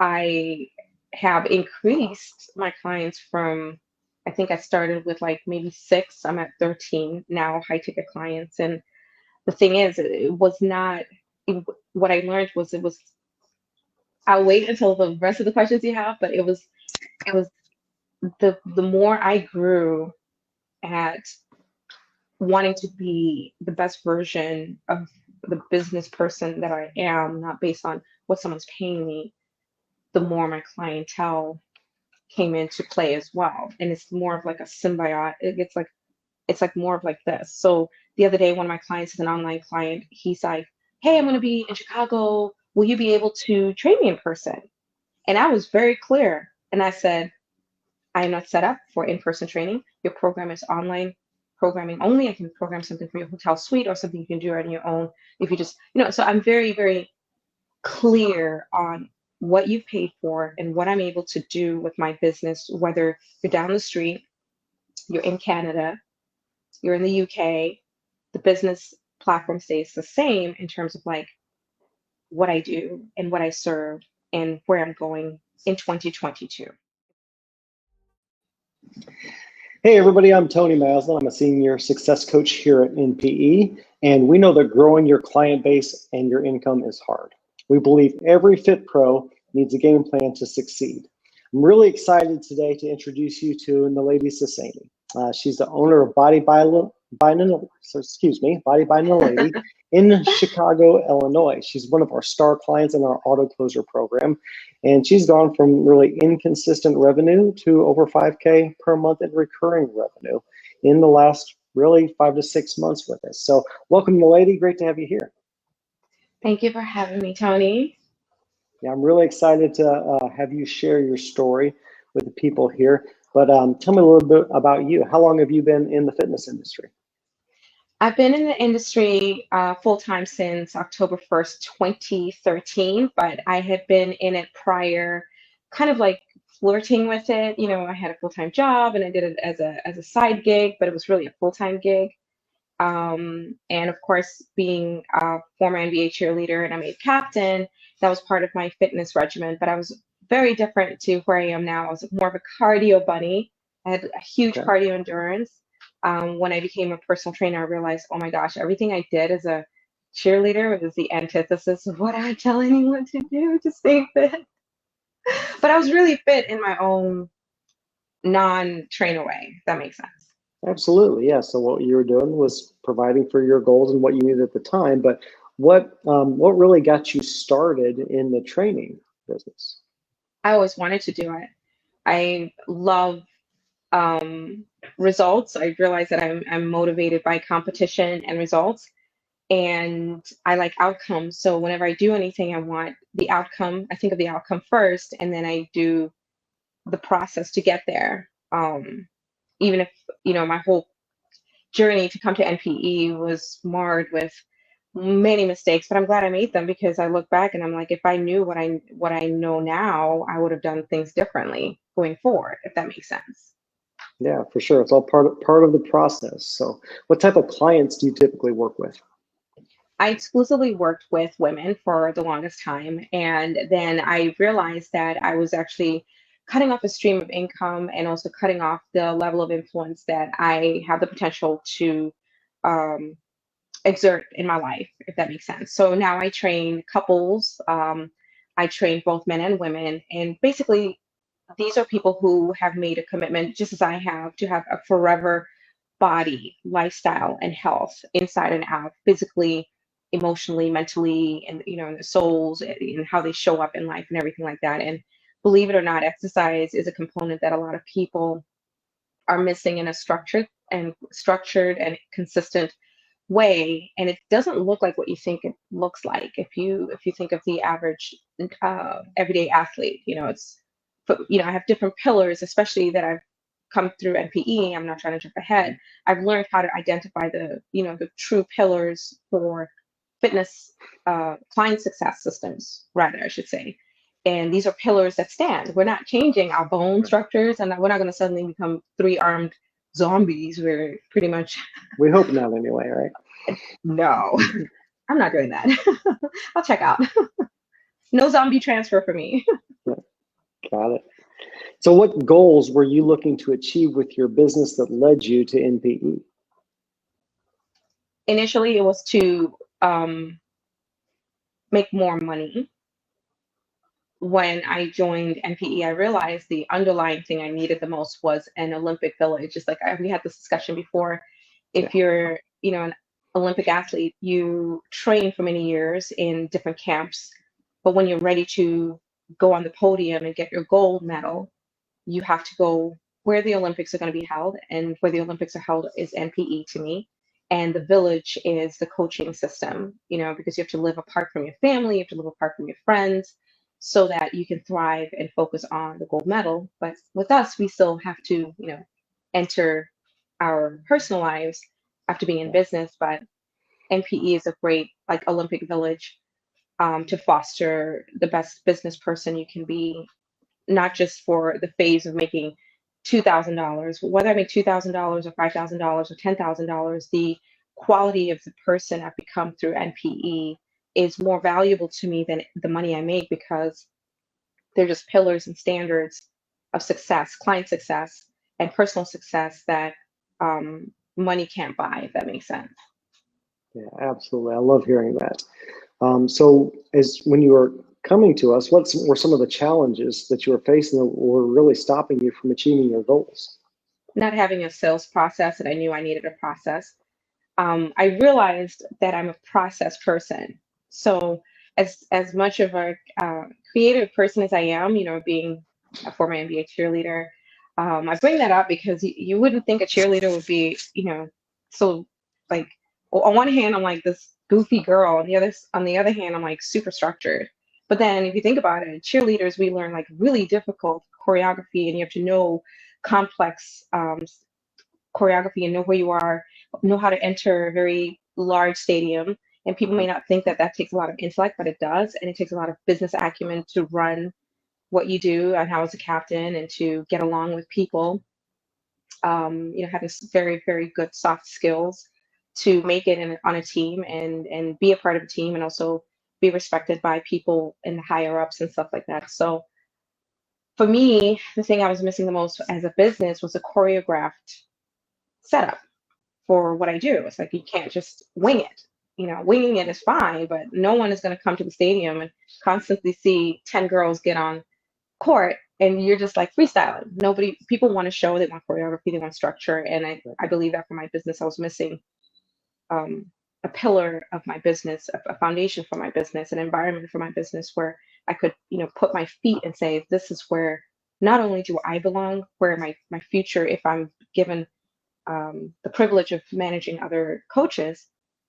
I have increased my clients from, I think I started with like maybe six. I'm at 13 now, high ticket clients. And the thing is, it was not, it, what I learned was it was, I'll wait until the rest of the questions you have, but it was the more I grew at wanting to be the best version of the business person that I am, not based on what someone's paying me, the more my clientele came into play as well. And it's more of like a symbiote. It's like more of like this. So the other day, one of my clients is an online client. He's like, "Hey, I'm going to be in Chicago. Will you be able to train me in person?" And I was very clear. And I said, "I am not set up for in-person training. Your program is online programming only. I can program something for your hotel suite or something you can do on your own if you just, so I'm very, very clear on what you've paid for and what I'm able to do with my business, whether you're down the street, you're in Canada, you're in the UK, the business platform stays the same in terms of like what I do and what I serve and where I'm going in 2022. Hey everybody, I'm Tony Maslin. I'm a senior success coach here at NPE, and we know that growing your client base and your income is hard. We believe every Fit Pro needs a game plan to succeed. I'm really excited today to introduce you to Naledi Sesinyi. She's the owner of Body by Naledi in Chicago, Illinois. She's one of our star clients in our auto closer program, and she's gone from really inconsistent revenue to over 5K per month in recurring revenue in the last really 5 to 6 months with us. So welcome, Naledi. Great to have you here. Thank you for having me, Tony. Yeah, I'm really excited to have you share your story with the people here. But tell me a little bit about you. How long have you been in the fitness industry? I've been in the industry full time since October 1st, 2013, but I had been in it prior, kind of like flirting with it. I had a full time job and I did it as a side gig, but it was really a full time gig. And of course, being a former NBA cheerleader and I made captain, that was part of my fitness regimen. But I was very different to where I am now. I was more of a cardio bunny. I had a huge Okay. cardio endurance. When I became a personal trainer, I realized, oh my gosh, everything I did as a cheerleader was the antithesis of what I would tell anyone to do to stay fit. But I was really fit in my own non-trainer way, if that makes sense. Absolutely, yeah. So what you were doing was providing for your goals and what you needed at the time. But what really got you started in the training business? I always wanted to do it. I love um, results. I realize that I'm motivated by competition and results, and I like outcomes. So whenever I do anything, I want the outcome. I think of the outcome first, and then I do the process to get there. Even if my whole journey to come to NPE was marred with many mistakes, but I'm glad I made them because I look back and I'm like, if I knew what I know now, I would have done things differently going forward, if that makes sense. Yeah, for sure. It's all part of the process. So what type of clients do you typically work with? I exclusively worked with women for the longest time, and then I realized that I was actually cutting off a stream of income and also cutting off the level of influence that I have the potential to um, exert in my life, if that makes sense. So now I train couples, I train both men and women, and basically these are people who have made a commitment, just as I have, to have a forever body, lifestyle, and health inside and out, physically, emotionally, mentally, and in the souls and how they show up in life and everything like that. And believe it or not, exercise is a component that a lot of people are missing in a structured and consistent way, and it doesn't look like what you think it looks like. If you think of the average everyday athlete, I have different pillars, especially that I've come through NPE. I'm not trying to jump ahead. I've learned how to identify the true pillars for fitness, client success systems, rather, I should say. And these are pillars that stand. We're not changing our bone structures, and we're not going to suddenly become three-armed zombies. We're pretty much We hope not anyway, right? no. I'm not doing that. I'll check out. No zombie transfer for me. Got it. So what goals were you looking to achieve with your business that led you to NPE? Initially, it was to make more money. When I joined NPE, I realized the underlying thing I needed the most was an Olympic village. Just like we had this discussion before, Yeah, if you're, an Olympic athlete, you train for many years in different camps, but when you're ready to go on the podium and get your gold medal, you have to go where the Olympics are going to be held, and where the Olympics are held is NPE to me. And the village is the coaching system, because you have to live apart from your family, you have to live apart from your friends, so that you can thrive and focus on the gold medal. But with us, we still have to, enter our personal lives after being in yeah, business. But NPE is a great, like, Olympic village, to foster the best business person you can be, not just for the phase of making $2,000, whether I make $2,000 or $5,000 or $10,000, the quality of the person I've become through NPE is more valuable to me than the money I make, because they're just pillars and standards of success, client success, and personal success that money can't buy, if that makes sense. yeah, absolutely. I love hearing that. So as when you were coming to us, what were some of the challenges that you were facing that were really stopping you from achieving your goals? Not having a sales process, and I knew I needed a process. I realized that I'm a process person. So as much of a creative person as I am, being a former NBA cheerleader, I bring that up because you wouldn't think a cheerleader would be, so, like, well, on one hand I'm like this goofy girl, on the other hand I'm like super structured. But then if you think about it, cheerleaders, we learn like really difficult choreography, and you have to know complex choreography and know where you are, know how to enter a very large stadium. And people may not think that that takes a lot of intellect, but it does. And it takes a lot of business acumen to run what you do and how as a captain and to get along with people. Having very, very good soft skills to make it on a team, and be a part of a team, and also be respected by people in the higher ups and stuff like that. So for me, the thing I was missing the most as a business was a choreographed setup for what I do. It's like you can't just wing it. Winging it is fine, but no one is going to come to the stadium and constantly see 10 girls get on court and you're just like freestyling. Nobody, people want to show, they want choreography, they want structure. And I believe that for my business, I was missing um, a pillar of my business, a foundation for my business, an environment for my business where I could, put my feet and say, this is where not only do I belong, where my future, if I'm given the privilege of managing other coaches,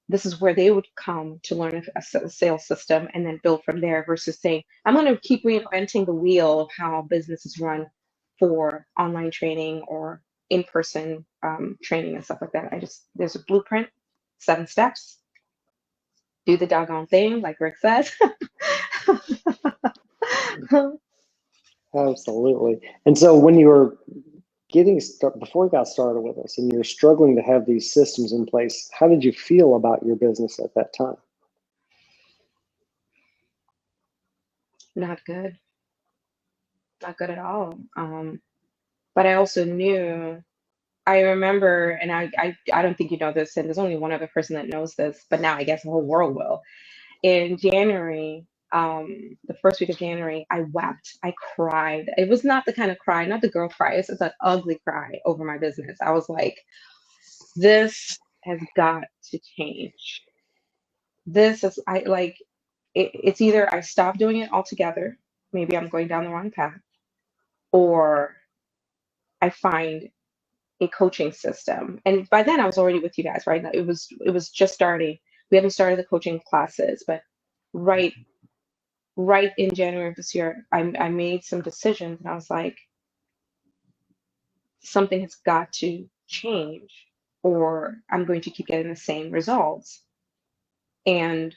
this is where they would come to learn a sales system and then build from there, versus saying, I'm going to keep reinventing the wheel of how business is run for online training or in-person training and stuff like that. There's a blueprint, 7 steps, do the doggone thing, like Rick says. Absolutely. And so when you were before you got started with us and you're struggling to have these systems in place, how did you feel about your business at that time? Not good, not good at all. But I also knew, I remember, and I don't think you know this, and there's only one other person that knows this, but now I guess the whole world will. In January, the first week of January, I wept. I cried. It was not the kind of cry, not the girl cry. It's an ugly cry over my business. I was like, this has got to change. This is, I like, it's either I stop doing it altogether, maybe I'm going down the wrong path, or I find a coaching system. And by then I was already with you guys, right? It was just starting. We haven't started the coaching classes, but right right in January of this year, I made some decisions, and I was like, something has got to change, or I'm going to keep getting the same results. And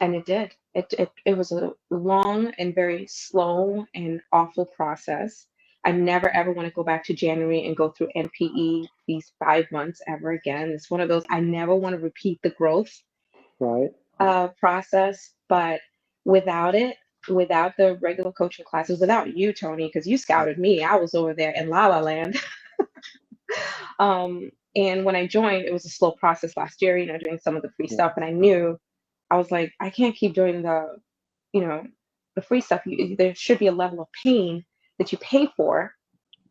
it did. It was a long and very slow and awful process. I never ever want to go back to January and go through NPE these 5 months ever again. It's one of those, I never want to repeat the growth Right? process, but without it, without the regular coaching classes, without you, Tony, because you scouted me. I was over there in La La Land. And when I joined, it was a slow process last year, doing some of the free Yeah, stuff. And I knew I was like, I can't keep doing you know, the free stuff. There should be a level of pain that you pay for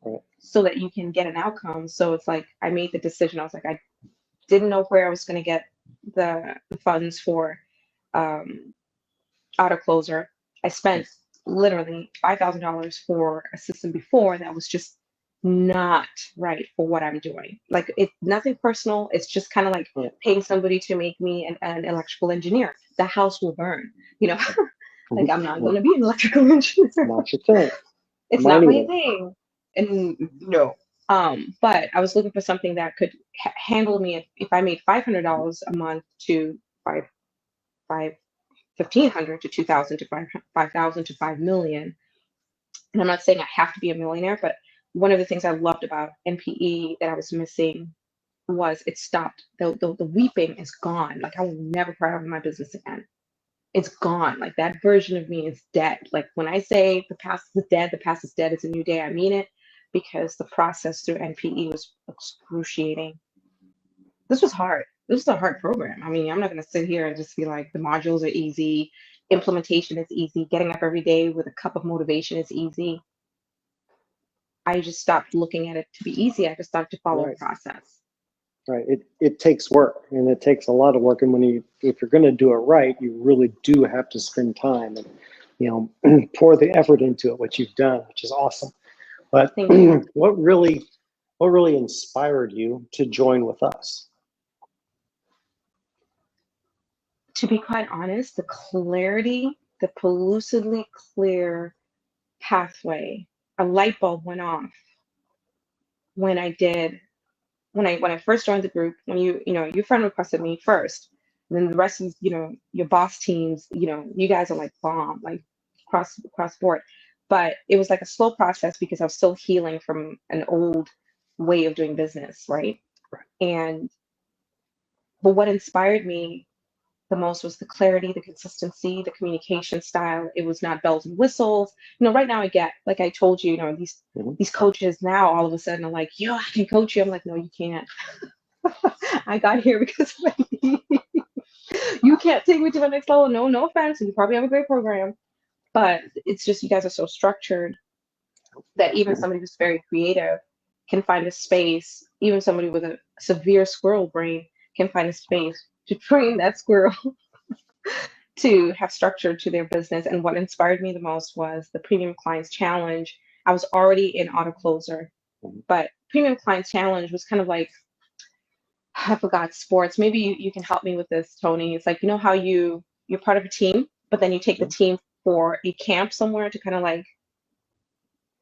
right, so that you can get an outcome. So it's like I made the decision. I was like, I didn't know where I was going to get the funds for um, auto closer. I spent literally $5,000 for a system before that was just not right for what I'm doing. Like it's nothing personal. It's just kind of like right. paying somebody to make me an electrical engineer. The house will burn, you know. Like I'm not Yeah, going to be an electrical engineer. not your thing. It's Mine not my either. thing. And no. But I was looking for something that could handle me if I made $500 a month to five 1,500 to 2,000 to 5,000 to 5 million. And I'm not saying I have to be a millionaire, but one of the things I loved about NPE that I was missing was it stopped. The weeping is gone. Like I will never cry over my business again. It's gone. Like that version of me is dead. Like when I say the past is dead, the past is dead, it's a new day, I mean it because the process through NPE was excruciating. This was hard. This is a hard program. I mean, I'm not going to sit here and just be like the modules are easy, implementation is easy, getting up every day with a cup of motivation is easy. I just stopped looking at it to be easy. I just started to follow a Right, process. right. It takes work, and it takes a lot of work. And if you're going to do it right, you really do have to spend time and pour the effort into it, which you've done, which is awesome. But Thank you. what really inspired you to join with us? To be quite honest, the clarity, the pellucidly clear pathway, a light bulb went off when I did when I first joined the group, when your friend requested me first, and then the rest of your boss teams, you guys are like bomb, like across board. But it was like a slow process because I was still healing from an old way of doing business, right? And but what inspired me the most was the clarity, the consistency, the communication style. It was not bells and whistles. Right now I get, like I told you, these Mhm. these coaches now all of a sudden are like, yo, I can coach you. I'm like, no, you can't. I got here because you can't take me to the next level. No, no offense. You probably have a great program, but it's just you guys are so structured that even somebody who's very creative can find a space. Even somebody with a severe squirrel brain can find a space to train that squirrel to have structure to their business. And what inspired me the most was the Premium Clients Challenge. I was already in Auto Closer, but Premium Clients Challenge was kind of like I forgot sports. Maybe you can help me with this, Tony. It's like how you're part of a team, but then you take the team for a camp somewhere to kind of like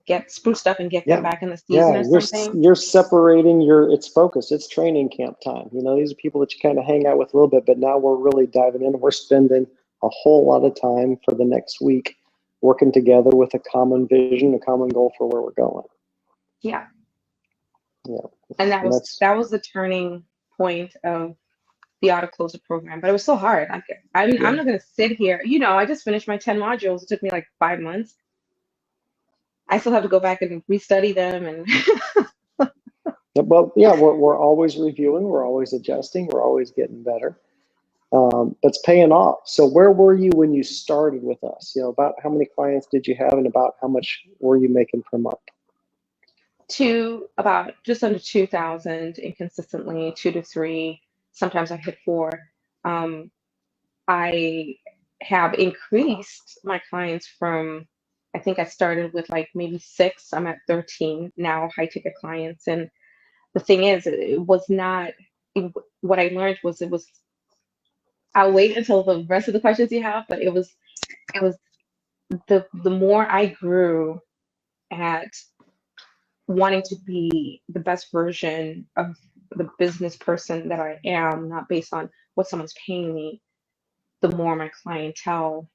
get spruced up and get them Yeah, back in the season yeah. or You're something. you're separating its focus. It's training camp time. These are people that you kind of hang out with a little bit, but now we're really diving in. We're spending a whole lot of time for the next week working together with a common vision, a common goal for where we're going. Yeah. Yeah, And that and was that's that was the turning point of the auto closer program. But it was so hard. Like I'm yeah. not gonna sit here. I just finished my 10 modules. It took me like 5 months. I still have to go back and restudy them and Well, yeah, we're always reviewing, we're always adjusting, we're always getting better. That's paying off. So where were you when you started with us? About how many clients did you have, and about how much were you making per month? to about just under 2,000 and consistently 2 to 3. Sometimes I hit 4. Um, I have increased my clients from, I think I started with like maybe 6. I'm at 13 now, high ticket clients. And the thing is, it was not, what I learned was I'll wait until the rest of the questions you have, but it was the more I grew at wanting to be the best version of the business person that I am, not based on what someone's paying me, the more my clientele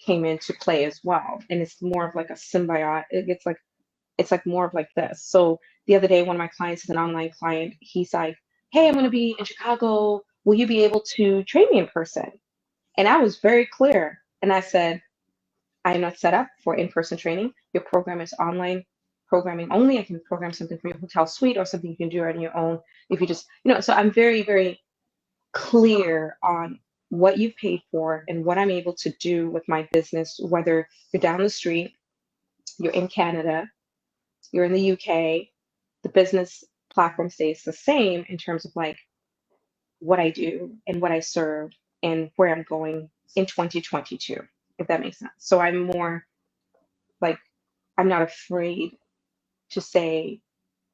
came into play as well. And it's more of like a symbiote. It's like more of like this. So the other day, one of my clients is an online client. He's like, "Hey, I'm going to be in Chicago. Will you be able to train me in person?" And I was very clear. And I said, I am not set up for in-person training. Your program is online programming only. I can program something for your hotel suite or something you can do on your own if you just, so I'm very, very clear on what you've paid for and what I'm able to do with my business, whether you're down the street, you're in Canada, you're in the UK, the business platform stays the same in terms of like what I do and what I serve and where I'm going in 2022, if that makes sense. So I'm more like, I'm not afraid to say,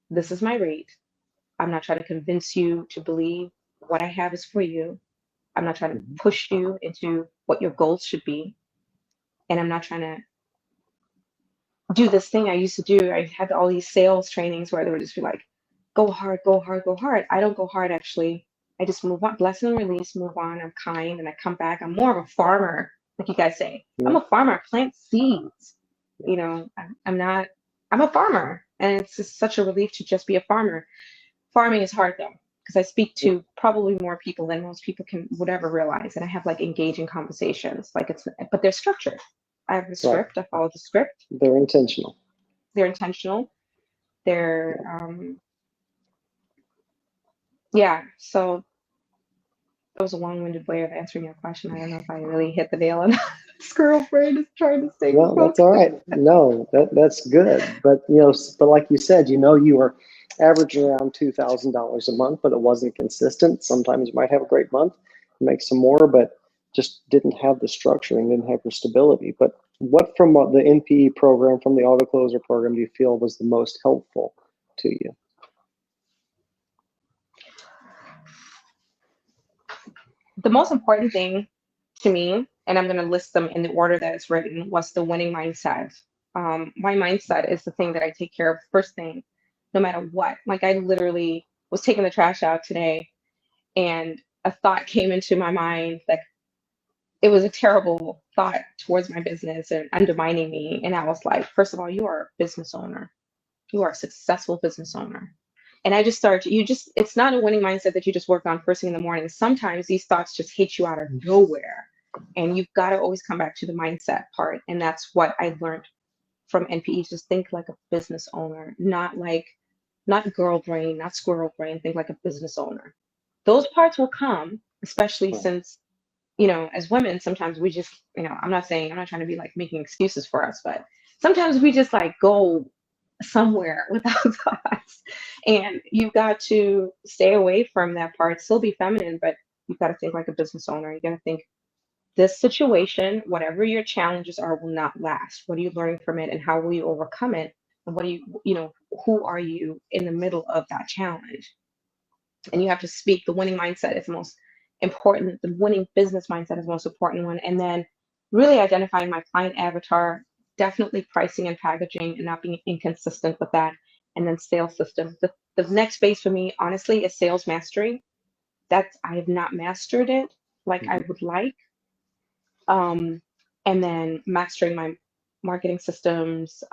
this is my rate. I'm not trying to convince you to believe what I have is for you. I'm not trying to Mhm. push you into what your goals should be. And I'm not trying to do this thing I used to do. I had all these sales trainings where they would just be like, go hard, go hard, go hard. I don't go hard actually. I just move on, bless and release, move on. I'm kind and I come back. I'm more of a farmer, like you guys say. I'm Yeah. a farmer. I plant seeds. Yeah. I'm not, I'm a farmer. And it's just such a relief to just be a farmer. Farming is hard though, because I speak Yeah. to probably more people than most people can would ever realize. And I have like engaging conversations. Like but they're structured. I have the Right. script, I follow the script. They're intentional. They're intentional. They're Yeah. yeah, so that was a long-winded way of answering your question. I don't know if I really hit the nail on that. Squirrel brain is trying to stay No, that's all focused. right. No, that's good. But but like you said, you were averaging around $2,000 a month, but it wasn't consistent. Sometimes you might have a great month, make some more, but just didn't have the structure and didn't have the stability. But what from the NPE program, from the auto closer program, do you feel was the most helpful to you? The most important thing to me, and I'm going to list them in the order that it's written, was the winning mindset. My mindset is the thing that I take care of first thing, no matter what. Like I literally was taking the trash out today, and a thought came into my mind that it was a terrible thought towards my business and undermining me. And I was like, first of all, you are a business owner. You are a successful business owner. And I just started, it's not a winning mindset that you just work on first thing in the morning. Sometimes these thoughts just hit you out of nowhere. And you've got to always come back to the mindset part. And that's what I learned from NPE. Just think like a business owner, not girl brain, not squirrel brain. Think like a business owner. Those parts will come, especially Right. since, as women, sometimes we just, I'm not trying to be like making excuses for us, but sometimes we just like go somewhere without thoughts. And you've got to stay away from that part, still be feminine, but you've got to think like a business owner. You got to think this situation, whatever your challenges are, will not last. What are you learning from it and how will you overcome it? And what do who are you in the middle of that challenge? And you have to speak. The winning mindset is the most important. The winning business mindset is the most important one. And then really identifying my client avatar, definitely pricing and packaging and not being inconsistent with that. And then sales system. The next phase for me, honestly, is sales mastery. That's I have not mastered it like I Mhm. would like. Um, and then mastering my marketing systems,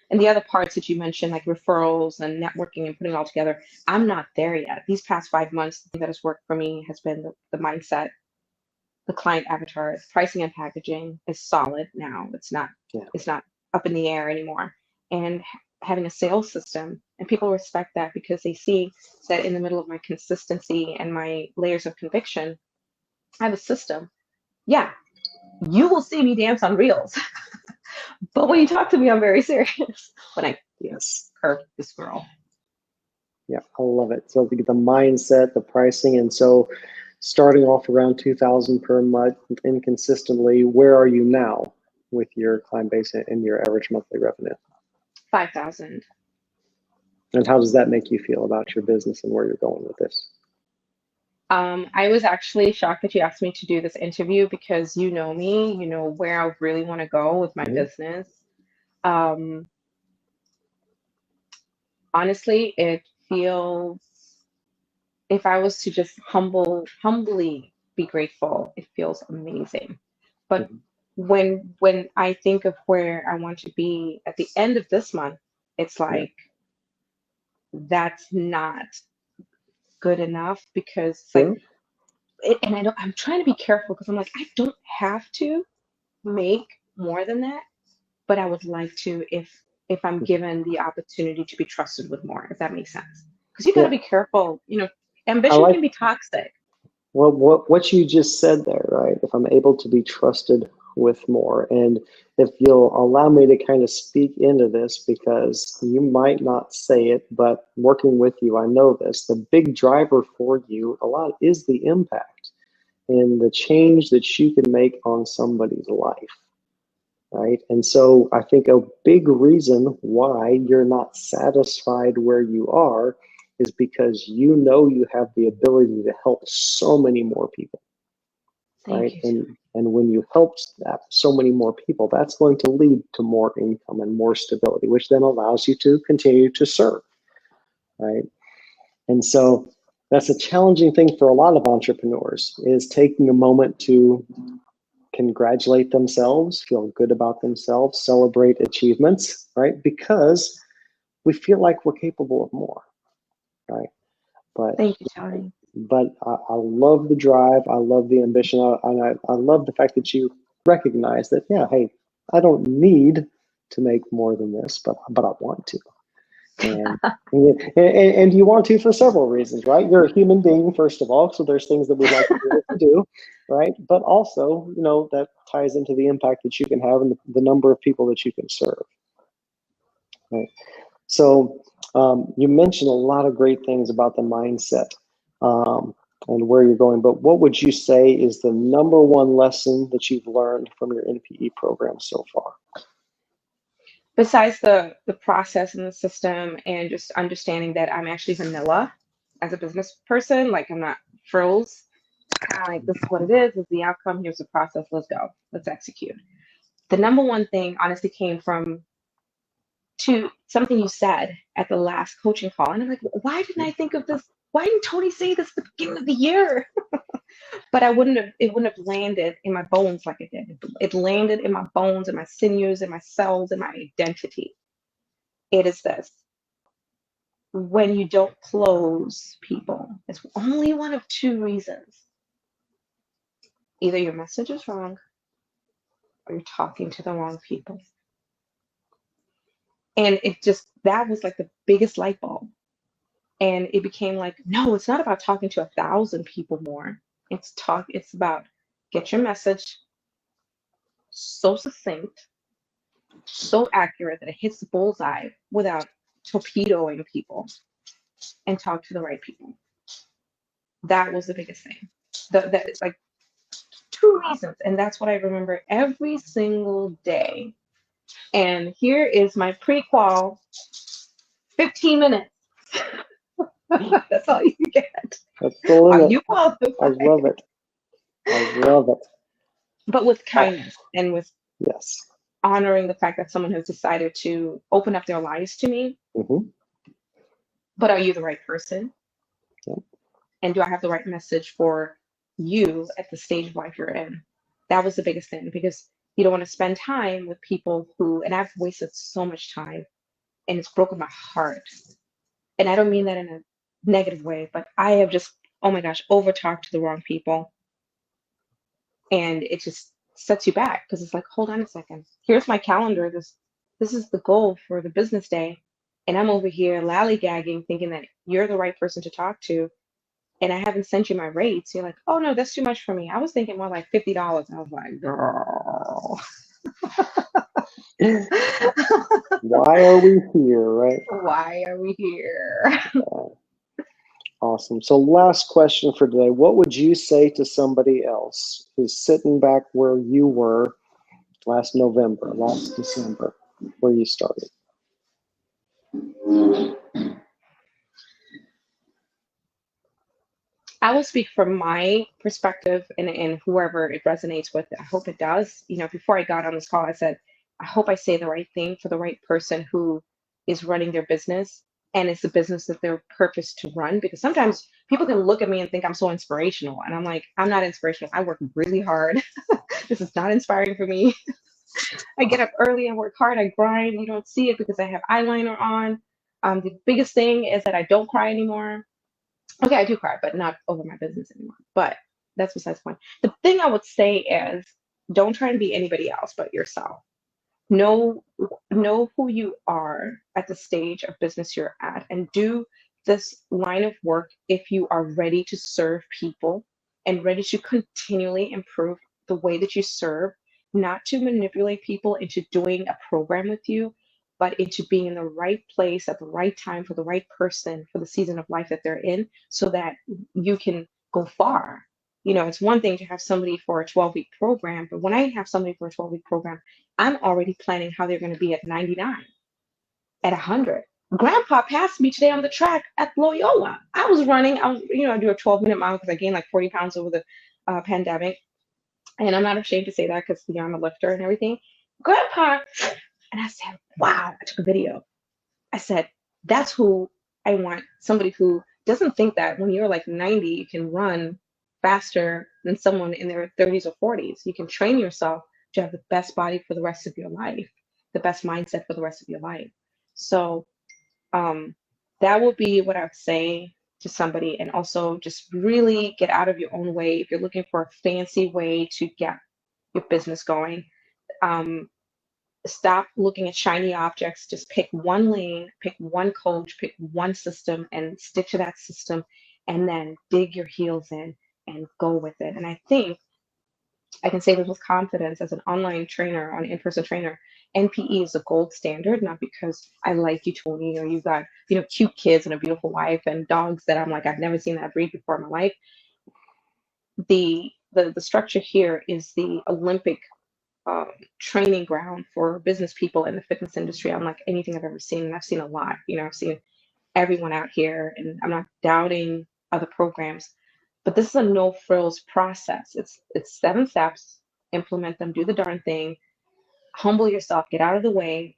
and the other parts that you mentioned, like referrals and networking and putting it all together. I'm not there yet. These past 5 months, the thing that has worked for me has been the mindset, the client avatar, pricing and packaging is solid now. Yeah. It's not up in the air anymore. And having a sales system, and people respect that because they see that in the middle of my consistency and my layers of conviction, I have a system. Yeah, you will see me dance on reels. But when you talk to me, I'm very serious. When I Yes. curve this girl. Yeah, I love it. So the mindset, the pricing, and so starting off around 2,000 per month inconsistently, where are you now with your client base and your average monthly revenue? 5,000. And how does that make you feel about your business and where you're going with this? I was actually shocked that you asked me to do this interview because you know me, you know where I really want to go with my Mhm. business. Um, Honestly, it feels, if I was to just humbly be grateful, it feels amazing. But Mhm. when I think of where I want to be at the end of this month, it's Yeah. like that's not good enough because it's like Sure. and I'm trying to be careful because I'm like I don't have to make more than that, but I would like to if I'm given the opportunity to be trusted with more, if that makes sense. Because you got to Yeah, be careful. I Ambition like can be toxic. what you just said there, right? If I'm able to be trusted with more, and if you'll allow me to kind of speak into this, because you might not say it, but working with you, I know this. The big driver for you a lot is the impact and the change that you can make on somebody's life, right? And so I think a big reason why you're not satisfied where you are is because you know you have the ability to help so many more people, right? Thank you. And when you help that so many more people, that's going to lead to more income and more stability, which then allows you to continue to serve, right? And so that's a challenging thing for a lot of entrepreneurs, is taking a moment to congratulate themselves, feel good about themselves, celebrate achievements, right? Because we feel like we're capable of more, right? But Thank you, Tony. I love the drive. I love the ambition. I love the fact that you recognize that, yeah, hey, I don't need to make more than this, but I want to. And, and you want to for several reasons, right? You're a human being, first of all, so there's things that we'd like to be able to do, right? But also, that ties into the impact that you can have and the number of people that you can serve, right? So you mentioned a lot of great things about the mindset um, and where you're going, but what would you say is the number one lesson that you've learned from your NPE program so far? Besides the process and the system and just understanding that I'm actually vanilla as a business person, like I'm not frills. Kind of like this is what it is the outcome, here's the process, let's go, let's execute. The number one thing honestly came from to something you said at the last coaching call. And I'm like, why didn't I think of this? Why didn't Tony say this at the beginning of the year? But it wouldn't have landed in my bones like it did. It landed in my bones and my sinews and my cells and my identity. It is this: when you don't close people, it's only one of two reasons. Either your message is wrong or you're talking to the wrong people. And that was like the biggest light bulb. And it became like, no, it's not about talking to 1,000 people more. It's about get your message so succinct, so accurate that it hits the bullseye without torpedoing people, and talk to the right people. That was the biggest thing. That like two reasons, and that's what I remember every single day. And here is my prequel, 15 minutes. That's all you get. That's the Are limit. you I qualified? love it. I love it. But with Uh, kindness and with yes. honoring the fact that someone has decided to open up their lives to me. Hmm. But are you the right person? Yep. And do I have the right message for you at the stage of life you're in? That was the biggest thing, because you don't want to spend time with people who, and I've wasted so much time and it's broken my heart. And I don't mean that in a negative way, but I have just, oh my gosh, over talked to the wrong people. And it just sets you back because it's like, hold on a second. Here's my calendar. This is the goal for the business day. And I'm over here lollygagging, thinking that you're the right person to talk to. And I haven't sent you my rates. You're like, oh no, that's too much for me. I was thinking more like $50. I was like, girl. Why are we here, right? Why are we here? Uh, awesome. So last question for today. What would you say to somebody else who's sitting back where you were last November, last December, where you started? I will speak from my perspective, and whoever it resonates with, I hope it does. Before I got on this call, I said, I hope I say the right thing for the right person who is running their business and it's the business that they're purposed to run. Because sometimes people can look at me and think I'm so inspirational. And I'm like, I'm not inspirational. I work really hard. This is not inspiring for me. I get up early, I work hard, I grind. You don't see it because I have eyeliner on. The biggest thing is that I don't cry anymore. Okay, I do cry, but not over my business anymore. But that's besides the point. The thing I would say is Don't try and be anybody else but yourself. Know know who you are at the stage of business you're at, and do this line of work if you are ready to serve people and ready to continually improve the way that you serve, not to manipulate people into doing a program with you, but into being in the right place at the right time for the right person for the season of life that they're in, so that you can go far. It's one thing to have somebody for a 12-week program, but when I have somebody for a 12-week program, I'm already planning how they're going to be at 99, at 100. Grandpa passed me today on the track at Loyola. I do a 12-minute mile because I gained like 40 pounds over the pandemic. And I'm not ashamed to say that because, I'm a lifter and everything. Grandpa, and I said, wow, I took a video. I said, that's who I want, somebody who doesn't think that when you're like 90, you can run faster than someone in their 30s or 40s. You can train yourself to have the best body for the rest of your life, the best mindset for the rest of your life. So um, that would be what I would say to somebody. And also just really get out of your own way. If you're looking for a fancy way to get your business going, um, stop looking at shiny objects. Just pick one lane, pick one coach, pick one system, and stick to that system, and then dig your heels in and go with it. And I think I can say this with confidence as an online trainer, an in-person trainer. NPE is the gold standard, not because I like you, Tony, or you got, cute kids and a beautiful wife and dogs that I'm like, I've never seen that breed before in my life. The structure here is the Olympic um, training ground for business people in the fitness industry, unlike anything I've ever seen. And I've seen a lot. I've seen everyone out here, and I'm not doubting other programs, but this is a no frills process. It's 7 steps. Implement them. Do the darn thing. Humble yourself. Get out of the way.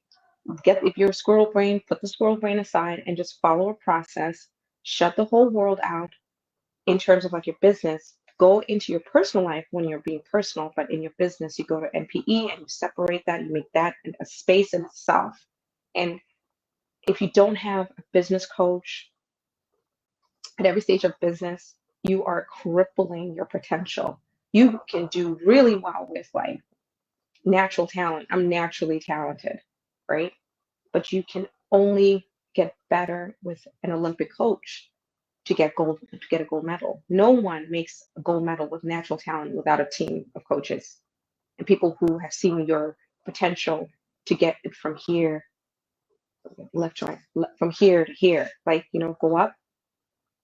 If you're a squirrel brain, put the squirrel brain aside and just follow a process. Shut the whole world out in terms of like your business. Go into your personal life when you're being personal, but in your business, you go to NPE and you separate that, you make that a space in itself. And if you don't have a business coach at every stage of business, you are crippling your potential. You can do really well with like natural talent. I'm naturally talented, right? But you can only get better with an Olympic coach to get a gold medal. No one makes a gold medal with natural talent without a team of coaches and people who have seen your potential to get it from here, left, right, from here to here, like, go up.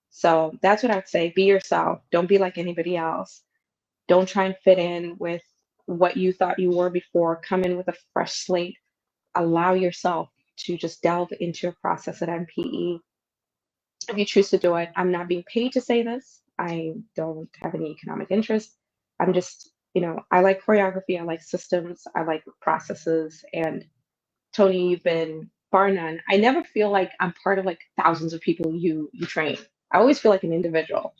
So that's what I'd say. Be yourself. Don't be like anybody else. Don't try and fit in with what you thought you were before. Come in with a fresh slate. Allow yourself to just delve into your process at MPE. If you choose to do it, I'm not being paid to say this. I don't have any economic interest. I'm just, I like choreography, I like systems, I like processes. And Tony, you've been bar none. I never feel like I'm part of like thousands of people you train. I always feel like an individual.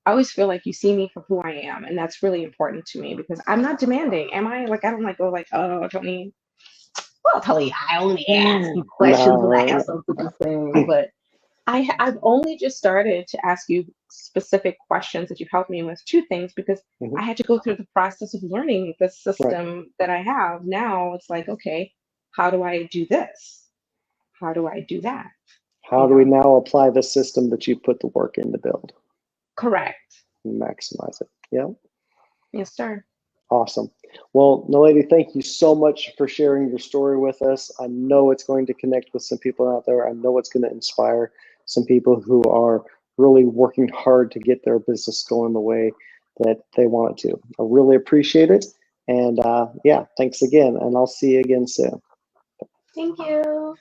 I always feel like you see me for who I am, and that's really important to me because I'm not demanding. Am I? Like I don't like go like, oh, Tony. Well, Tony, I only ask you questions when I have No. something to say, but I've only just started to ask you specific questions that you've helped me with two things because I Mhm. had to go through the process of learning the Right. system that I have. Now it's like, okay, how do I do this? How do I do that? How You do we know, now apply the system that you put the work in to build correct. and maximize it? Yeah. Yes, sir. Awesome. Well, Naledi, thank you so much for sharing your story with us. I know it's going to connect with some people out there. I know it's going to inspire some people who are really working hard to get their business going the way that they want it to. I really appreciate it. And yeah, thanks again. And I'll see you again soon. Thank you.